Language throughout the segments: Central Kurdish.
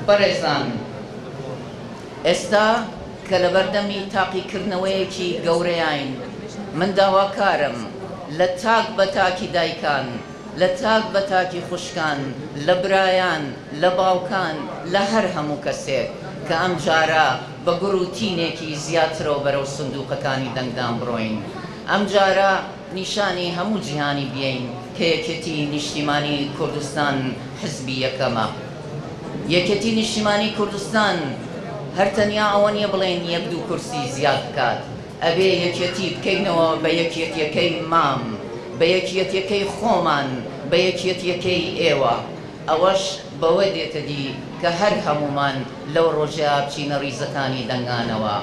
بەڕێزان، ئێستا کە لە بەردەمی تاقیکردنەوەیەکی گەورەیین، من داواکارم لە تاک بە تاکی دایکان، لە تاک بە تاکی خوشکان، لە برایان، لە باوکان، لە هەر هەموو کەسێک کە ئەم جارە بە گوروتینێکی زیاترەوە بەرەو سندوقەکانی دەنگدان بڕۆین. ئەم جارە نیشانی هەموو جیهانی بێین کە یەکێتی نیشتیمانی کوردستان حزبی یەکەمە. یەکێتی نیشتیمانی کوردستان هەر تەنیا ئەوە نییە بڵێن یەک دوو کورسی زیاد بکات، ئەبێ یەکێتی بکەینەوە بە یەکێتیەکەی مام، بە یەکێتیەکەی خۆمان، بە یەکێتیەکەی ئێوە. ئەوەش بەوە دێتە دی کە هەر هەمومان لەو ڕۆژە بچینە ڕیزەکانی دەنگانەوە.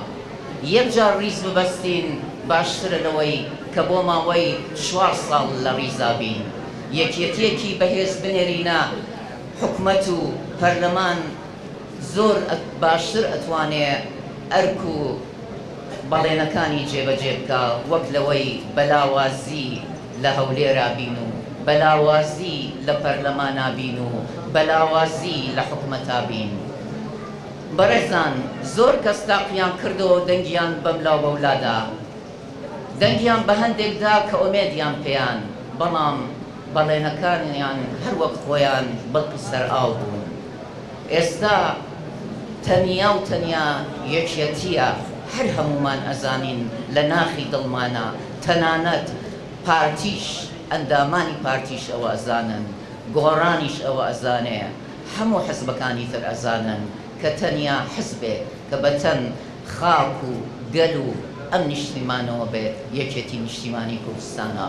یەکجار ڕیز ببەستین باشترە لەوەی کە بۆ ماوەی 4 ساڵ لە ڕیزا بین. یەکێتیەکی بەهێز بنێرینە، حکومەت و پەرلەمان زۆر باشتر ئەتوانێت ئەرک و بەڵێنەکانی جێبەجێ بکە، وەک لەوەی بەلاوازی لە هەولێرا بین و بەلاوازی لە پەرلەمانا بین و بەلاوازی لە حکومەتا بین. بەڕێزان، زۆر کەس تاقییان کردەوە دەنگیان بەملاو بەولادا، دەنگیان بە هەندێکدا کە ئومێدیان پێیان، بەڵام بەڵێنەکانیان هەر وەک خۆیان بەڵکی سەر ئاو بوون. ئێستا تەنیا و تەنیا یەکێتیە، هەر هەمومان ئەزانین لە ناخی دڵمانە، تەنانەت پارتیش، ئەندامانی پارتیش ئەوە ئەزانن، گۆڕانیش ئەوە ئەزانێ، هەموو حزبەکانی تر ئەزانن کە تەنیا حزبێک کە بەتەن خاک و گەل و ئەم نیشتیمانەوە بێت یەکێتی نیشتیمانی کوردستانە.